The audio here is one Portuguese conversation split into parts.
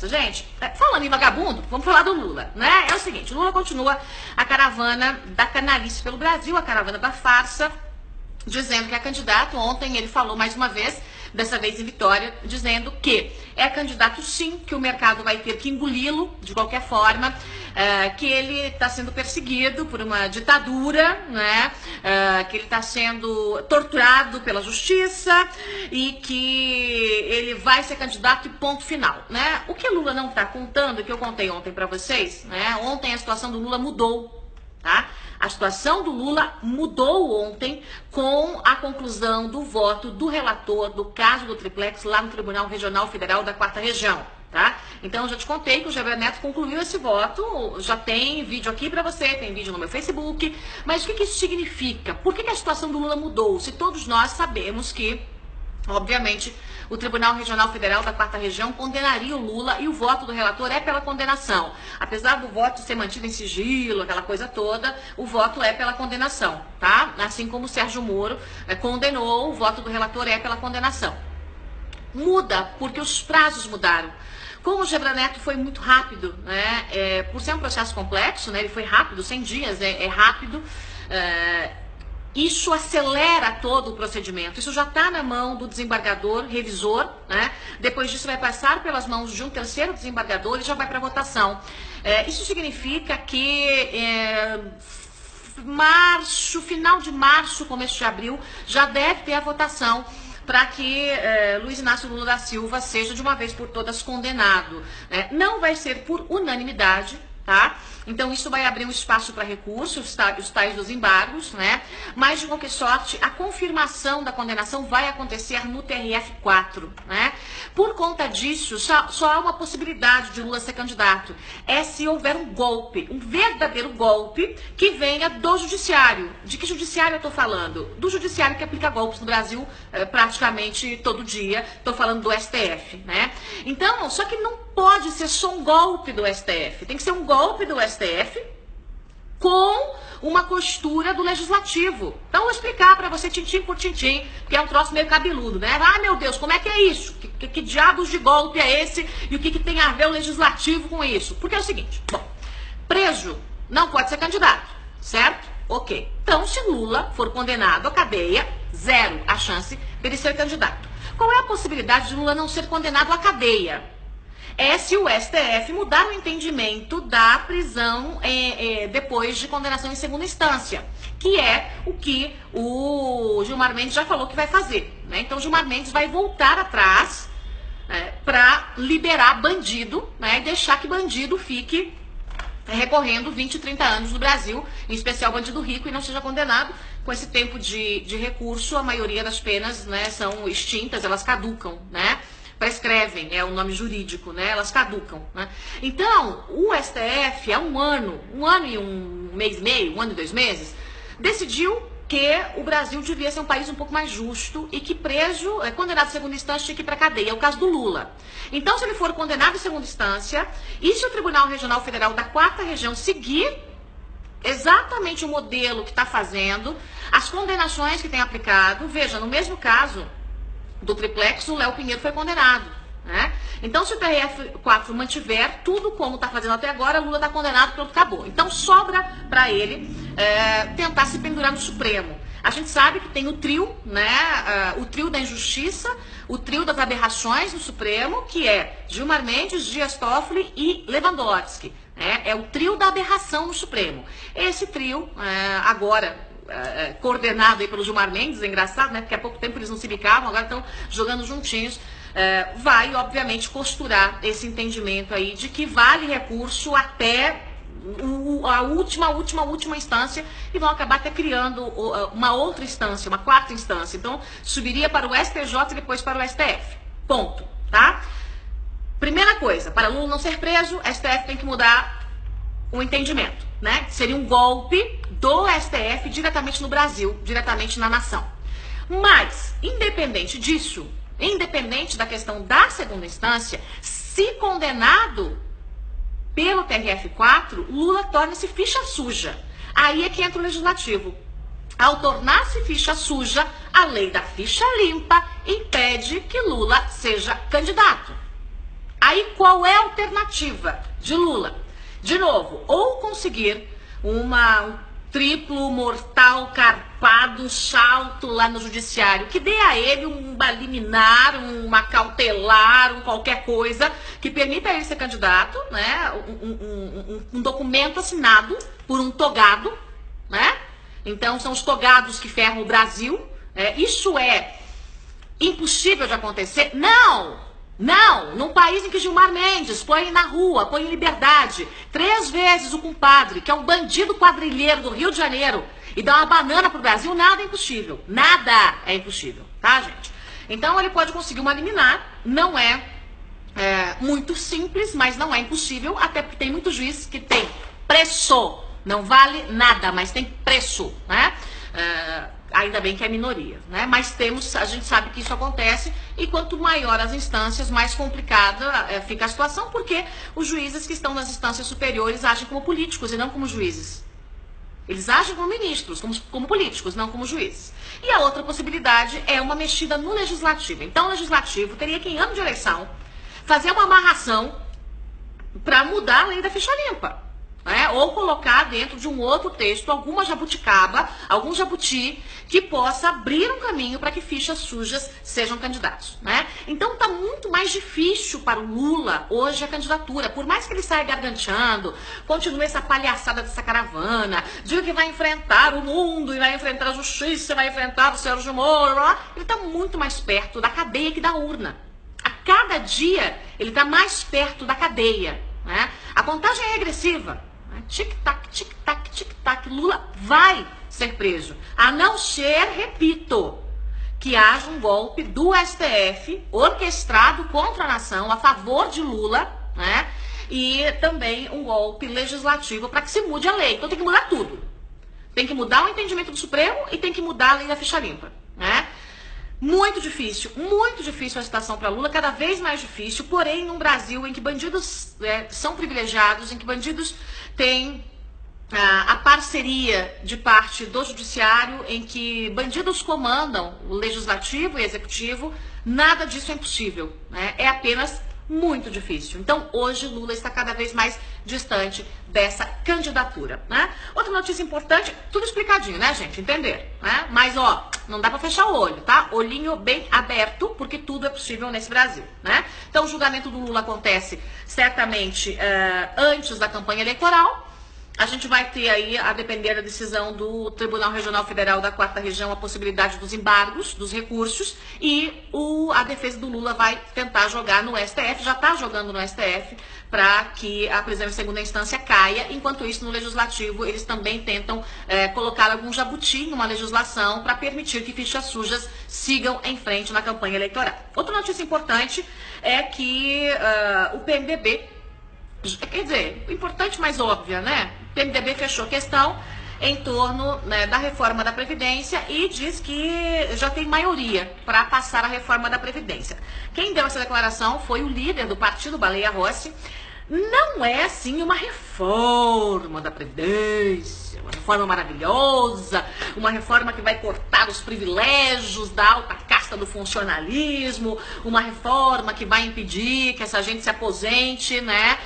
conversa. Gente, falando em vagabundo, vamos falar do Lula, né? É o seguinte, o Lula continua a caravana da canalice pelo Brasil, a caravana da farsa, dizendo que é candidato. Ontem ele falou mais uma vez, dessa vez em Vitória, dizendo que é candidato sim, que o mercado vai ter que engoli-lo de qualquer forma, que ele está sendo perseguido por uma ditadura, né? Que ele está sendo torturado pela justiça e que ele vai ser candidato e ponto final, né? O que Lula não está contando, que eu contei ontem para vocês, né? Ontem a situação do Lula mudou, tá? A situação do Lula mudou ontem com a conclusão do voto do relator do caso do triplex lá no Tribunal Regional Federal da 4ª Região, tá? Então eu já te contei que o Javier Neto concluiu esse voto, já tem vídeo aqui pra você, tem vídeo no meu Facebook, mas o que isso significa? Por que a situação do Lula mudou? Se todos nós sabemos que, obviamente, o Tribunal Regional Federal da 4ª Região condenaria o Lula e o voto do relator é pela condenação. Apesar do voto ser mantido em sigilo, aquela coisa toda, o voto é pela condenação, tá? Assim como o Sérgio Moro condenou, o voto do relator é pela condenação. Muda porque os prazos mudaram. Como o Javier Neto foi muito rápido, né? Por ser um processo complexo, né? Ele foi rápido, 100 dias é rápido. Isso acelera todo o procedimento. Isso já está na mão do desembargador, revisor, né? Depois disso vai passar pelas mãos de um terceiro desembargador e já vai para votação. Isso significa que final de março, começo de abril, já deve ter a votação para que Luiz Inácio Lula da Silva seja de uma vez por todas condenado. Não vai ser por unanimidade, tá? Então isso vai abrir um espaço para recursos, os tais dos embargos, né? Mas de qualquer sorte, a confirmação da condenação vai acontecer no TRF4, né? Por conta disso, só há uma possibilidade de Lula ser candidato. É se houver um golpe, um verdadeiro golpe que venha do judiciário. De que judiciário eu estou falando? Do judiciário que aplica golpes no Brasil praticamente todo dia. Estou falando do STF, né? Então, só que não pode ser só um golpe do STF. Tem que ser um golpe do STF com uma costura do legislativo. Então, eu vou explicar para você tintim por tintim, porque é um troço meio cabeludo, né? Ah, meu Deus, como é que é isso? Que diabos de golpe é esse? E o que tem a ver o legislativo com isso? Porque é o seguinte, bom, preso não pode ser candidato, certo? Ok. Então, se Lula for condenado à cadeia, zero a chance dele ser candidato. Qual é a possibilidade de Lula não ser condenado à cadeia? É se o STF mudar o entendimento da prisão depois de condenação em segunda instância, que é o que o Gilmar Mendes já falou que vai fazer, né? Então, Gilmar Mendes vai voltar atrás para liberar bandido, né? E deixar que bandido fique recorrendo 20, 30 anos no Brasil, em especial bandido rico, e não seja condenado. Com esse tempo de recurso, a maioria das penas, né, são extintas, elas caducam, né? Prescrevem, é o nome jurídico, né? Elas caducam, né? Então, o STF, há um ano e um mês e meio, 1 ano e 2 meses, decidiu que o Brasil devia ser um país um pouco mais justo e que preso, condenado em segunda instância, tinha que ir para a cadeia. É o caso do Lula. Então, se ele for condenado em segunda instância, e se o Tribunal Regional Federal da 4ª Região seguir exatamente o modelo que está fazendo, as condenações que tem aplicado, veja, no mesmo caso do triplex, o Léo Pinheiro foi condenado, né? Então, se o TRF4 mantiver tudo como está fazendo até agora, Lula está condenado, pronto, acabou. Então, sobra para ele tentar se pendurar no Supremo. A gente sabe que tem o trio, né? O trio da injustiça, o trio das aberrações no Supremo, que é Gilmar Mendes, Dias Toffoli e Lewandowski. É o trio da aberração no Supremo. Esse trio, agora coordenado aí pelo Gilmar Mendes, é engraçado, né? Porque há pouco tempo eles não se bicavam, agora estão jogando juntinhos. Vai, obviamente, costurar esse entendimento aí de que vale recurso até a última instância e vão acabar até criando uma outra instância, uma 4ª instância. Então, subiria para o STJ e depois para o STF. Ponto, tá? Primeira coisa, para Lula não ser preso, o STF tem que mudar o entendimento, né? Seria um golpe do STF diretamente no Brasil, diretamente na nação. Mas, independente disso, independente da questão da segunda instância, se condenado pelo TRF4, Lula torna-se ficha suja. Aí é que entra o legislativo. Ao tornar-se ficha suja, a lei da ficha limpa impede que Lula seja candidato. Aí qual é a alternativa de Lula? De novo, ou conseguir um triplo, mortal, carpado, um salto lá no judiciário, que dê a ele uma liminar, uma cautelar, qualquer coisa que permita ele ser candidato, né? Um documento assinado por um togado, né? Então são os togados que ferram o Brasil. Isso é impossível de acontecer? Não! Não, num país em que Gilmar Mendes põe na rua, põe em liberdade 3 vezes o compadre, que é um bandido quadrilheiro do Rio de Janeiro, e dá uma banana pro Brasil, nada é impossível. Nada é impossível, tá, gente? Então ele pode conseguir uma liminar, não é muito simples, mas não é impossível, até porque tem muito juiz que tem preço. Não vale nada, mas tem preço, né? Ainda bem que é minoria, né? Mas a gente sabe que isso acontece, e quanto maior as instâncias, mais complicada fica a situação, porque os juízes que estão nas instâncias superiores agem como políticos e não como juízes. Eles agem como ministros, como políticos, não como juízes. E a outra possibilidade é uma mexida no legislativo. Então o legislativo teria que, em ano de eleição, fazer uma amarração para mudar a lei da ficha limpa. Ou colocar dentro de um outro texto alguma jabuticaba, algum jabuti, que possa abrir um caminho para que fichas sujas sejam candidatos, né? Então está muito mais difícil para o Lula hoje a candidatura, por mais que ele saia garganteando, continue essa palhaçada dessa caravana, diga que vai enfrentar o mundo, e vai enfrentar a justiça, vai enfrentar o Sérgio Moro, ele está muito mais perto da cadeia que da urna. A cada dia ele está mais perto da cadeia, né? A contagem é regressiva. Tic-tac, tic-tac, tic-tac, Lula vai ser preso. A não ser, repito, que haja um golpe do STF orquestrado contra a nação, a favor de Lula, né? E também um golpe legislativo para que se mude a lei. Então tem que mudar tudo. Tem que mudar o entendimento do Supremo e tem que mudar a lei da ficha limpa, né? Muito difícil a situação para Lula, cada vez mais difícil, porém num Brasil em que bandidos são privilegiados, em que bandidos têm a parceria de parte do judiciário, em que bandidos comandam o legislativo e executivo, nada disso é impossível, né? É apenas muito difícil. Então hoje Lula está cada vez mais distante dessa candidatura, né? Outra notícia importante, tudo explicadinho, né, gente? Entender, né? Mas ó, não dá para fechar o olho, tá? Olhinho bem aberto, porque tudo é possível nesse Brasil, né? Então o julgamento do Lula acontece certamente antes da campanha eleitoral. A gente vai ter aí, a depender da decisão do Tribunal Regional Federal da 4ª Região, a possibilidade dos embargos, dos recursos, e a defesa do Lula vai tentar jogar no STF, já está jogando no STF, para que a prisão em segunda instância caia. Enquanto isso, no Legislativo, eles também tentam colocar algum jabuti numa legislação para permitir que fichas sujas sigam em frente na campanha eleitoral. Outra notícia importante é que o PMDB, quer dizer, importante, mas óbvia, né? O PMDB fechou questão em torno, né, da reforma da Previdência e diz que já tem maioria para passar a reforma da Previdência. Quem deu essa declaração foi o líder do partido, Baleia Rossi. Não é assim uma reforma da Previdência, uma reforma maravilhosa, uma reforma que vai cortar os privilégios da alta casta do funcionalismo, uma reforma que vai impedir que essa gente se aposente, né,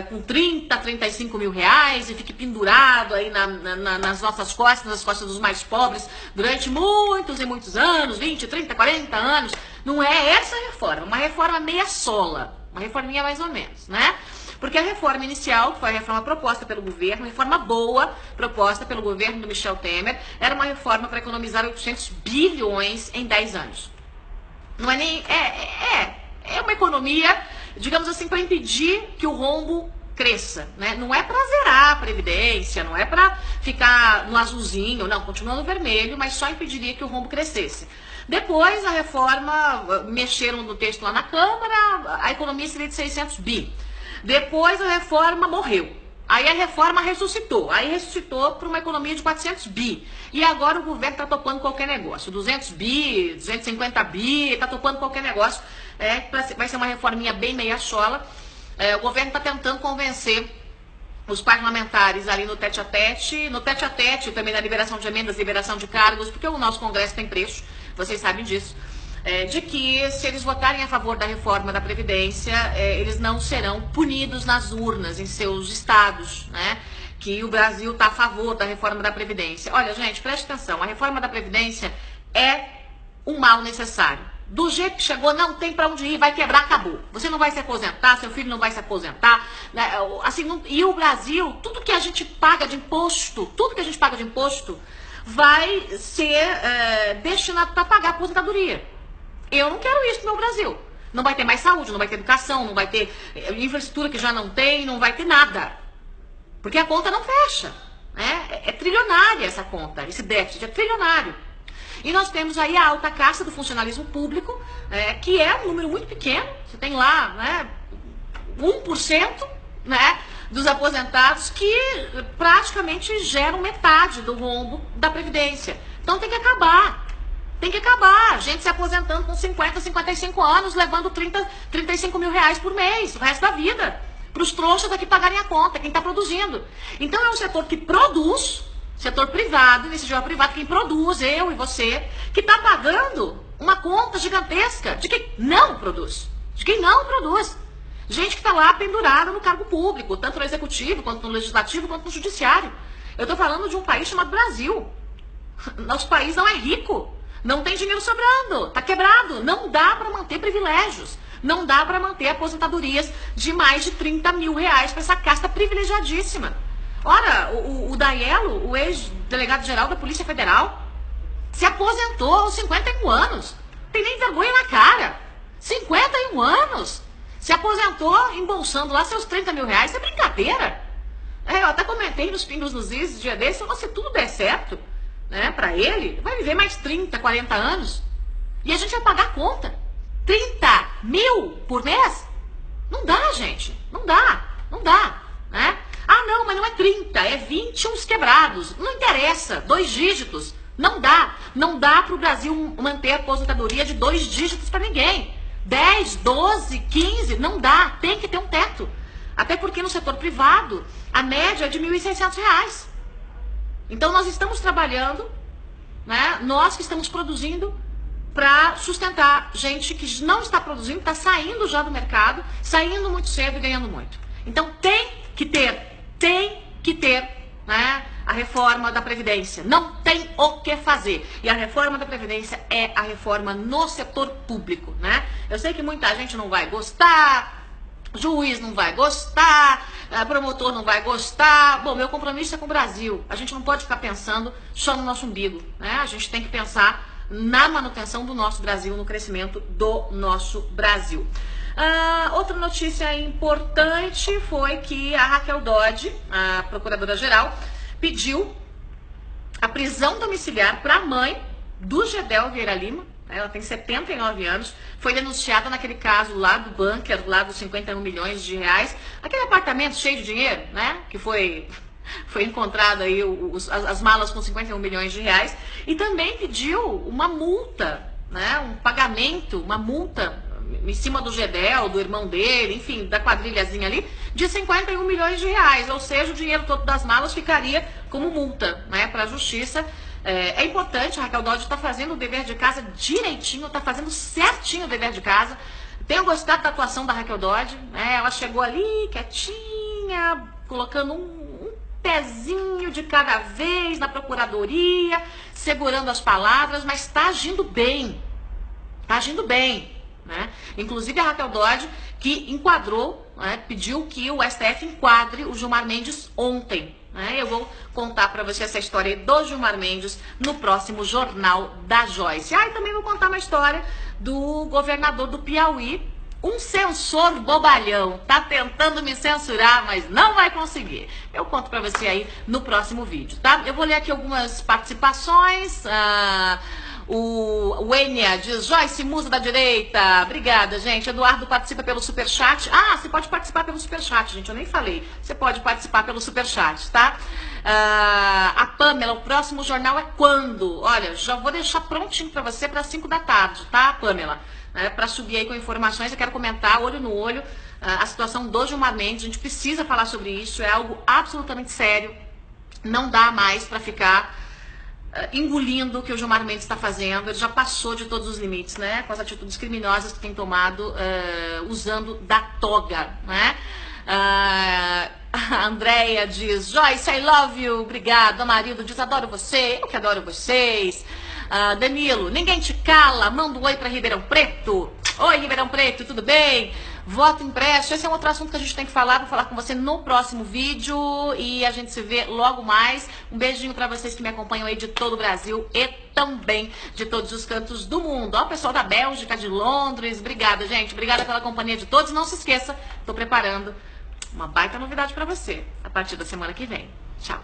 com 30, 35 mil reais e fique pendurado aí nas nossas costas, nas costas dos mais pobres, durante muitos e muitos anos, 20, 30, 40 anos. Não é essa reforma, uma reforma meia sola. Uma reforminha mais ou menos, né? Porque a reforma inicial, que foi a reforma proposta pelo governo, reforma boa, proposta pelo governo do Michel Temer, era uma reforma para economizar 800 bilhões em 10 anos. Não é nem... É uma economia, digamos assim, para impedir que o rombo cresça, né? Não é para zerar a Previdência, não é para ficar no azulzinho, não, continua no vermelho, mas só impediria que o rombo crescesse. Depois a reforma, mexeram no texto lá na Câmara, a economia seria de 600 bi. Depois a reforma morreu. Aí a reforma ressuscitou. Aí ressuscitou para uma economia de 400 bi. E agora o governo está topando qualquer negócio. 200 bi, 250 bi, está topando qualquer negócio. Vai ser uma reforminha bem meia-chola. O governo está tentando convencer os parlamentares ali no tete-a-tete, também na liberação de emendas, liberação de cargos, porque o nosso Congresso tem preço. Vocês sabem disso. de que se eles votarem a favor da reforma da Previdência, eles não serão punidos nas urnas, em seus estados, né? Que o Brasil está a favor da reforma da Previdência. Olha, gente, preste atenção, a reforma da Previdência é um mal necessário. Do jeito que chegou, não tem para onde ir, vai quebrar, acabou. Você não vai se aposentar, seu filho não vai se aposentar. Né? Assim, não, e o Brasil, tudo que a gente paga de imposto, vai ser destinado para pagar a aposentadoria. Eu não quero isso no meu Brasil. Não vai ter mais saúde, não vai ter educação, não vai ter infraestrutura que já não tem, não vai ter nada. Porque a conta não fecha. Né? É trilionária essa conta, esse déficit é trilionário. E nós temos aí a alta casta do funcionalismo público, que é um número muito pequeno. Você tem lá, né, 1%, né, dos aposentados que praticamente geram metade do rombo da Previdência. Então tem que acabar. Tem que acabar. Gente se aposentando com 50, 55 anos, levando 30, 35 mil reais por mês, o resto da vida. Para os trouxas aqui pagarem a conta, quem está produzindo. Então é um setor que produz, setor privado, iniciativa privada, quem produz, eu e você, que está pagando uma conta gigantesca de quem não produz. De quem não produz. Gente que está lá pendurada no cargo público, tanto no executivo, quanto no legislativo, quanto no judiciário. Eu estou falando de um país chamado Brasil. Nosso país não é rico. Não tem dinheiro sobrando. Está quebrado. Não dá para manter privilégios. Não dá para manter aposentadorias de mais de 30 mil reais para essa casta privilegiadíssima. Ora, o Daiello, o ex-delegado-geral da Polícia Federal, se aposentou aos 51 anos. Tem nem vergonha na cara. 51 anos. Se aposentou embolsando lá seus 30 mil reais. Isso é brincadeira. Eu até comentei nos Pingos nos Is, dia desse, se tudo der certo, né, para ele, vai viver mais 30, 40 anos. E a gente vai pagar a conta. 30 mil por mês? Não dá, gente. Não dá. Não dá. Né? Ah, não, mas não é 30, é 20 uns quebrados. Não interessa, 2 dígitos. Não dá. Não dá para o Brasil manter a aposentadoria de 2 dígitos para ninguém. 10, 12, 15, não dá. Tem que ter um teto. Até porque no setor privado, a média é de R$ 1.600. Então nós estamos trabalhando, né? Nós que estamos produzindo para sustentar gente que não está produzindo, está saindo já do mercado, saindo muito cedo e ganhando muito. Então tem que ter, né, a reforma da Previdência. Não tem o que fazer. E a reforma da Previdência é a reforma no setor público, né? Eu sei que muita gente não vai gostar, juiz não vai gostar, promotor não vai gostar. Bom, meu compromisso é com o Brasil. A gente não pode ficar pensando só no nosso umbigo, né? A gente tem que pensar na manutenção do nosso Brasil, no crescimento do nosso Brasil. Outra notícia importante foi que a Raquel Dodge, a procuradora-geral, pediu a prisão domiciliar para a mãe do Gedel Vieira Lima. Ela tem 79 anos, foi denunciada naquele caso lá do bunker, lá dos 51 milhões de reais, aquele apartamento cheio de dinheiro, né, que foi encontrado aí as malas com 51 milhões de reais, e também pediu uma multa, né, um pagamento, uma multa em cima do Gedel, do irmão dele, enfim, da quadrilhazinha ali, de 51 milhões de reais, ou seja, o dinheiro todo das malas ficaria como multa, né, para a justiça. É importante, a Raquel Dodge está fazendo o dever de casa direitinho, está fazendo certinho o dever de casa. Tenho gostado da atuação da Raquel Dodge, né? Ela chegou ali quietinha, colocando um pezinho de cada vez na procuradoria, segurando as palavras, mas está agindo bem. Está agindo bem. Né? Inclusive a Raquel Dodge, que enquadrou, né, pediu que o STF enquadre o Gilmar Mendes ontem. Né? Eu vou contar para você essa história do Gilmar Mendes no próximo Jornal da Joyce. E também vou contar uma história do governador do Piauí, um censor bobalhão. Tá tentando me censurar, mas não vai conseguir. Eu conto para você aí no próximo vídeo, tá? Eu vou ler aqui algumas participações. O Enia diz: Joyce, musa da direita. Obrigada, gente. Eduardo participa pelo superchat. Você pode participar pelo superchat, gente. Eu nem falei. Você pode participar pelo superchat, tá? A Pamela, o próximo jornal é quando? Olha, já vou deixar prontinho para você para 5 da tarde, tá, Pamela? Para subir aí com informações, eu quero comentar, olho no olho, a situação do Gilmar Mendes. A gente precisa falar sobre isso. É algo absolutamente sério. Não dá mais para ficar engolindo o que o Gilmar Mendes está fazendo. Ele já passou de todos os limites, né? Com as atitudes criminosas que tem tomado, usando da toga, né? A Andrea diz, Joyce, I love you, obrigado. Amarildo diz, adoro você, eu que adoro vocês. Danilo, ninguém te cala, manda um oi para Ribeirão Preto. Oi, Ribeirão Preto, tudo bem? Voto impresso, esse é um outro assunto que a gente tem que falar, vou falar com você no próximo vídeo e a gente se vê logo mais. Um beijinho para vocês que me acompanham aí de todo o Brasil e também de todos os cantos do mundo. Ó, pessoal da Bélgica, de Londres, obrigada, gente, obrigada pela companhia de todos. Não se esqueça, tô preparando uma baita novidade para você a partir da semana que vem. Tchau.